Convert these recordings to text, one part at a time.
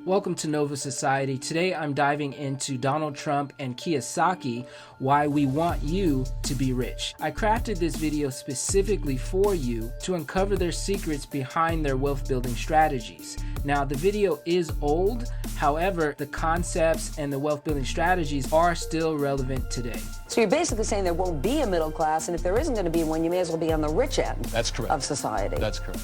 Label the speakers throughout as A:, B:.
A: Welcome to Nova Society. Today I'm diving into Donald Trump and Kiyosaki, why we want you to be rich. I crafted this video specifically for you to uncover their secrets behind their wealth building strategies. Now the video is old, however, the concepts and the wealth building strategies are still relevant today.
B: So you're basically saying there won't be a middle class, and if there isn't going to be one, you may as well be on the rich end.
C: That's correct.
B: Of society.
C: That's correct.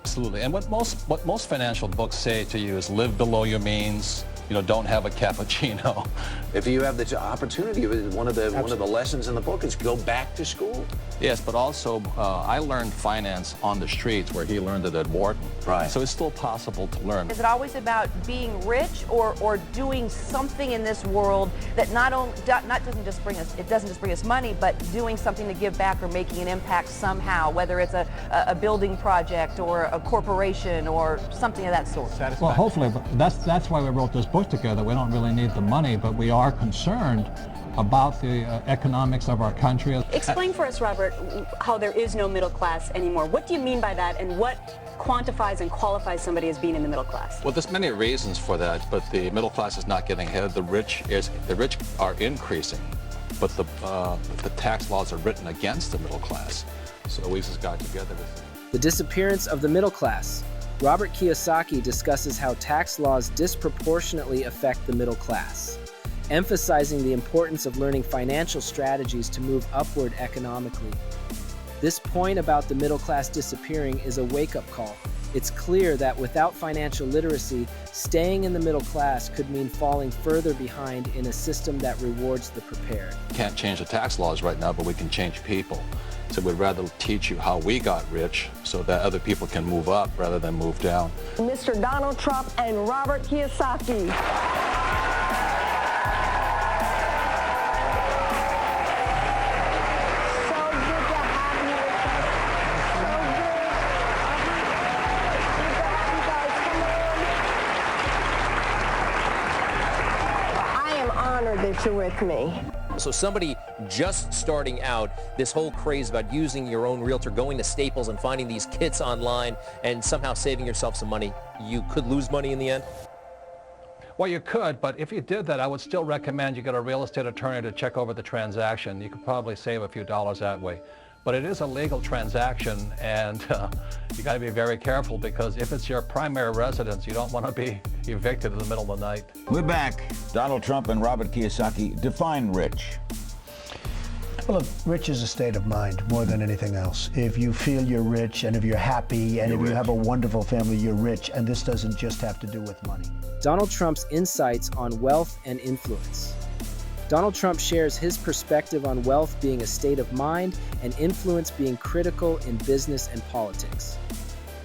C: Absolutely. And what most financial books say to you is live below your means. Don't have a cappuccino.
D: If you have the opportunity, one of the lessons in the book is go back to school.
C: Yes, but also I learned finance on the streets where he learned it at Wharton.
D: Right.
C: So it's still possible to learn.
E: Is it always about being rich or doing something in this world that doesn't just bring us money, but doing something to give back or making an impact somehow, whether it's a building project or a corporation or something of that sort?
F: Well, hopefully, but that's why we wrote this book together. We don't really need the money, but we are concerned about the economics of our country.
G: Explain for us, Robert, how there is no middle class anymore. What do you mean by that, and what quantifies and qualifies somebody as being in the middle class?
C: Well, there's many reasons for that, but the middle class is not getting ahead. The rich are increasing, but the tax laws are written against the middle class. So we just got together with
A: The disappearance of the middle class. Robert Kiyosaki discusses how tax laws disproportionately affect the middle class, emphasizing the importance of learning financial strategies to move upward economically. This point about the middle class disappearing is a wake-up call. It's clear that without financial literacy, staying in the middle class could mean falling further behind in a system that rewards the prepared.
C: Can't change the tax laws right now, but we can change people. So we'd rather teach you how we got rich so that other people can move up rather than move down.
B: Mr. Donald Trump and Robert Kiyosaki. That you're with me.
H: So somebody just starting out, this whole craze about using your own realtor, going to Staples and finding these kits online and somehow saving yourself some money, you could lose money in the end?
F: Well, you could, but if you did that, I would still recommend you get a real estate attorney to check over the transaction. You could probably save a few dollars that way. But it is a legal transaction, and you got to be very careful, because if it's your primary residence, you don't want to be evicted in the middle of the night.
I: We're back. Donald Trump and Robert Kiyosaki define rich.
J: Well, look, rich is a state of mind more than anything else. If you feel you're rich, and if you're happy, and if you have a wonderful family, you're rich. And this doesn't just have to do with money.
A: Donald Trump's insights on wealth and influence. Donald Trump shares his perspective on wealth being a state of mind and influence being critical in business and politics.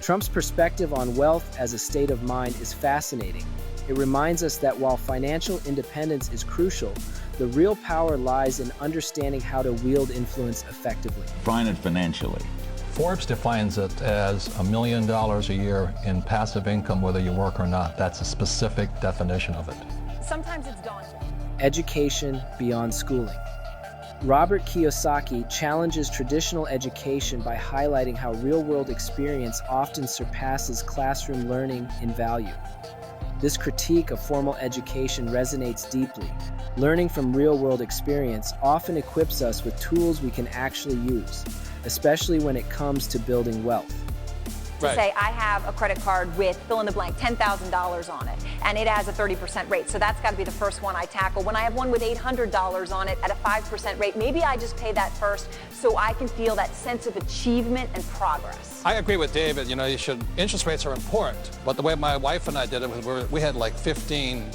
A: Trump's perspective on wealth as a state of mind is fascinating. It reminds us that while financial independence is crucial, the real power lies in understanding how to wield influence effectively.
I: Define it financially.
F: Forbes defines it as $1 million a year in passive income, whether you work or not. That's a specific definition of it.
E: Sometimes it's daunting.
A: Education beyond schooling. Robert Kiyosaki challenges traditional education by highlighting how real-world experience often surpasses classroom learning in value. This critique of formal education resonates deeply. Learning from real-world experience often equips us with tools we can actually use, especially when it comes to building wealth.
E: To say I have a credit card with fill in the blank $10,000 on it, and it has a 30% rate, so that's got to be the first one I tackle. When I have one with $800 on it at a 5% rate, maybe I just pay that first so I can feel that sense of achievement and progress.
C: I agree with David. Interest rates are important, but the way my wife and I did it was we had like 15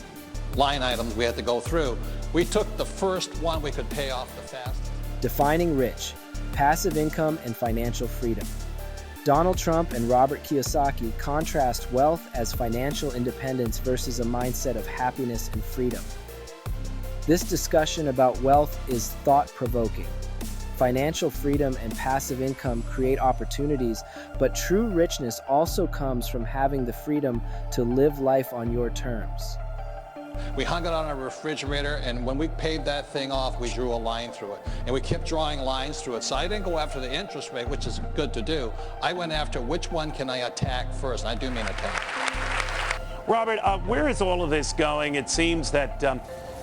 C: line items we had to go through. We took the first one we could pay off the fastest.
A: Defining rich, passive income, and financial freedom. Donald Trump and Robert Kiyosaki contrast wealth as financial independence versus a mindset of happiness and freedom. This discussion about wealth is thought-provoking. Financial freedom and passive income create opportunities, but true richness also comes from having the freedom to live life on your terms.
C: We hung it on our refrigerator, and when we paid that thing off, we drew a line through it. And we kept drawing lines through it. So I didn't go after the interest rate, which is good to do. I went after which one can I attack first, and I do mean attack.
K: Robert, where is all of this going? It seems that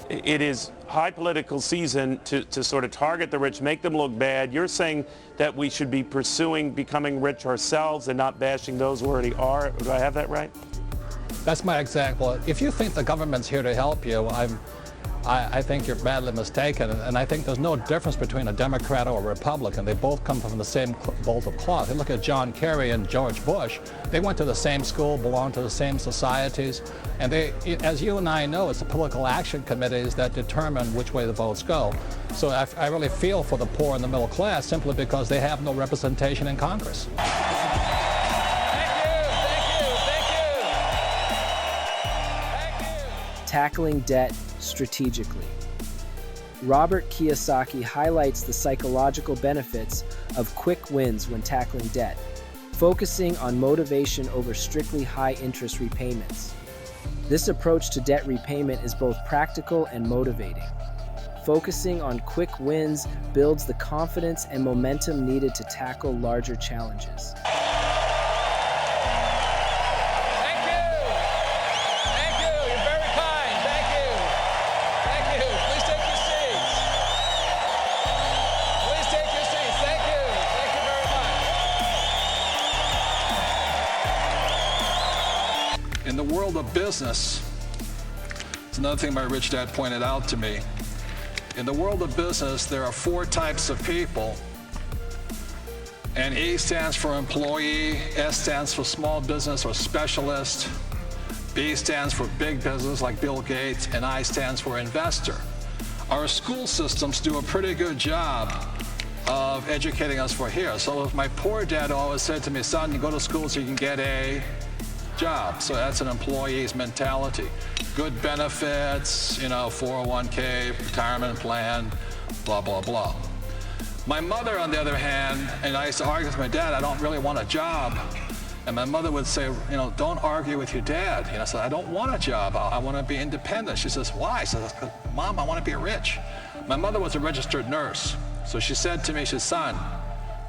K: it is high political season to sort of target the rich, make them look bad. You're saying that we should be pursuing becoming rich ourselves and not bashing those who already are. Do I have that right?
F: That's my example. If you think the government's here to help you, I think you're badly mistaken, and I think there's no difference between a Democrat or a Republican. They both come from the same bolt of cloth. You look at John Kerry and George Bush. They went to the same school, belonged to the same societies, and they, as you and I know, it's the political action committees that determine which way the votes go. So I really feel for the poor and the middle class simply because they have no representation in Congress.
A: Tackling debt strategically. Robert Kiyosaki highlights the psychological benefits of quick wins when tackling debt, focusing on motivation over strictly high-interest repayments. This approach to debt repayment is both practical and motivating. Focusing on quick wins builds the confidence and momentum needed to tackle larger challenges.
F: In the world of business, it's another thing my rich dad pointed out to me. In the world of business, there are 4 types of people. And E stands for employee, S stands for small business or specialist, B stands for big business like Bill Gates, and I stands for investor. Our school systems do a pretty good job of educating us for here. So my poor dad always said to me, son, you go to school so you can get a job. So that's an employee's mentality. Good benefits, 401k, retirement plan, blah, blah, blah. My mother, on the other hand, and I used to argue with my dad, I don't really want a job. And my mother would say, don't argue with your dad. I said, I don't want a job. I want to be independent. She says, why? I said, Mom, I want to be rich. My mother was a registered nurse. So she said to me, she said, son,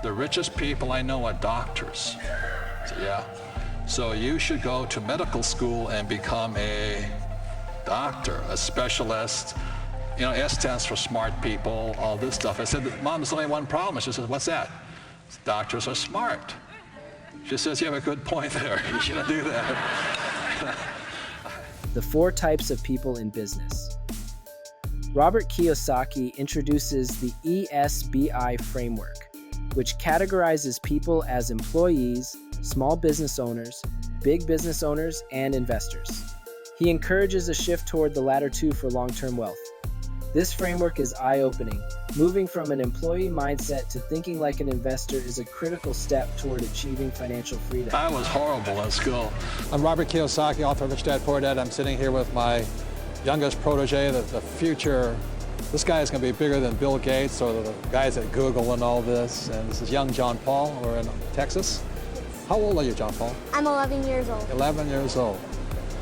F: the richest people I know are doctors. I said, yeah. So you should go to medical school and become a doctor, a specialist. S stands for smart people, all this stuff. I said, Mom, there's only one problem. She says, what's that? Doctors are smart. She says, you have a good point there. You shouldn't do that.
A: The 4 types of people in business. Robert Kiyosaki introduces the ESBI framework, which categorizes people as employees, small business owners, big business owners, and investors. He encourages a shift toward the latter 2 for long-term wealth. This framework is eye-opening. Moving from an employee mindset to thinking like an investor is a critical step toward achieving financial freedom.
F: I was horrible at school. I'm Robert Kiyosaki, author of Rich Dad, Poor Dad. I'm sitting here with my youngest protege, the future. This guy is going to be bigger than Bill Gates or the guys at Google and all this. And this is young John Paul. We're in Texas. How old are you, John Paul?
L: I'm 11 years old.
F: 11 years old.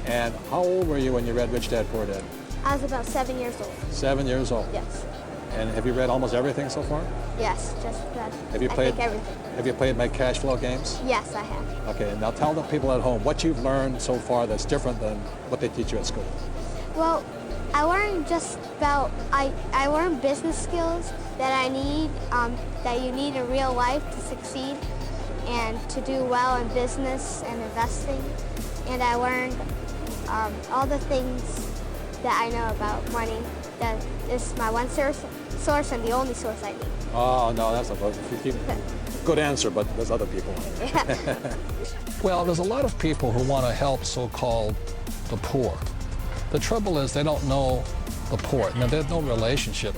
F: And how old were you when you read Rich Dad, Poor Dad?
L: I was about 7 years old.
F: 7 years old?
L: Yes.
F: And have you read almost everything so far?
L: Yes, just that.
F: Have you played
L: everything?
F: Have you played my cash flow games?
L: Yes, I have.
F: Okay, now tell the people at home what you've learned so far that's different than what they teach you at school.
L: Well, I learned just about, I learned business skills that I need, that you need in real life to succeed and to do well in business and investing. And I learned all the things that I know about money. That is my one source and the only source I need.
F: Oh, no, that's not good. Good answer, but there's other people. Well, there's a lot of people who want to help so-called the poor. The trouble is they don't know the poor. There's no relationship.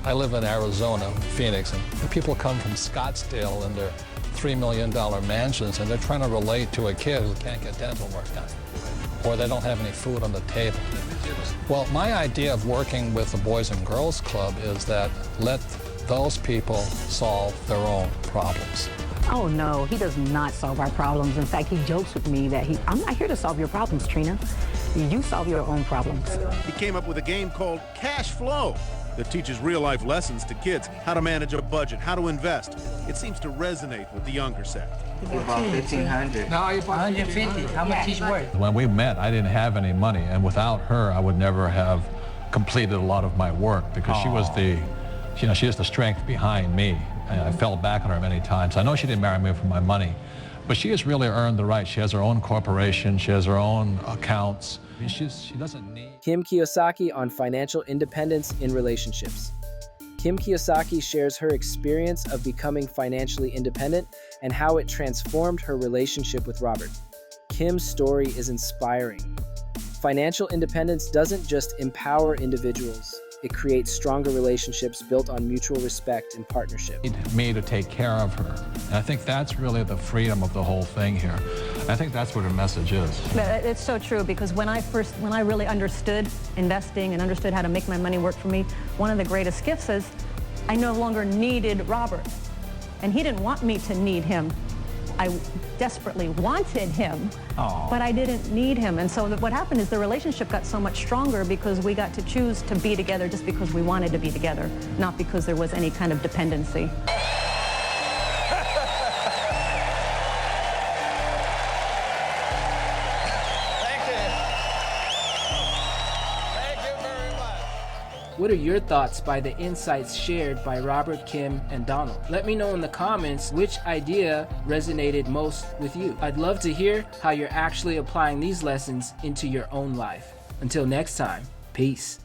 F: I live in Arizona, Phoenix, and the people come from Scottsdale in their $3 million mansions, and they're trying to relate to a kid who can't get dental work done, or they don't have any food on the table. Well, my idea of working with the Boys and Girls Club is that let those people solve their own problems.
M: Oh no, he does not solve our problems. In fact, he jokes with me that I'm not here to solve your problems, Trina. You solve your own problems.
N: He came up with a game called Cash Flow. that teaches real-life lessons to kids, how to manage a budget, how to invest. It seems to resonate with the younger set.
O: You bought 1,500.
P: No, you bought
O: 150. How much is worth?
F: When we met, I didn't have any money, and without her, I would never have completed a lot of my work because she was she is the strength behind me. And I fell back on her many times. I know she didn't marry me for my money, but she has really earned the right. She has her own corporation. She has her own accounts. I mean, she doesn't need...
A: Kim Kiyosaki on financial independence in relationships. Kim Kiyosaki shares her experience of becoming financially independent and how it transformed her relationship with Robert. Kim's story is inspiring. Financial independence doesn't just empower individuals. It creates stronger relationships built on mutual respect and partnership.
F: Me to take care of her. And I think that's really the freedom of the whole thing here. I think that's what her message is.
Q: It's so true, because when I really understood investing and understood how to make my money work for me, one of the greatest gifts is I no longer needed Robert. And he didn't want me to need him. I desperately wanted him, but I didn't need him. And so what happened is the relationship got so much stronger because we got to choose to be together just because we wanted to be together, not because there was any kind of dependency.
P: What are your thoughts by the insights shared by Robert, Kim, and Donald? Let me know in the comments which idea resonated most with you. I'd love to hear how you're actually applying these lessons into your own life. Until next time, peace.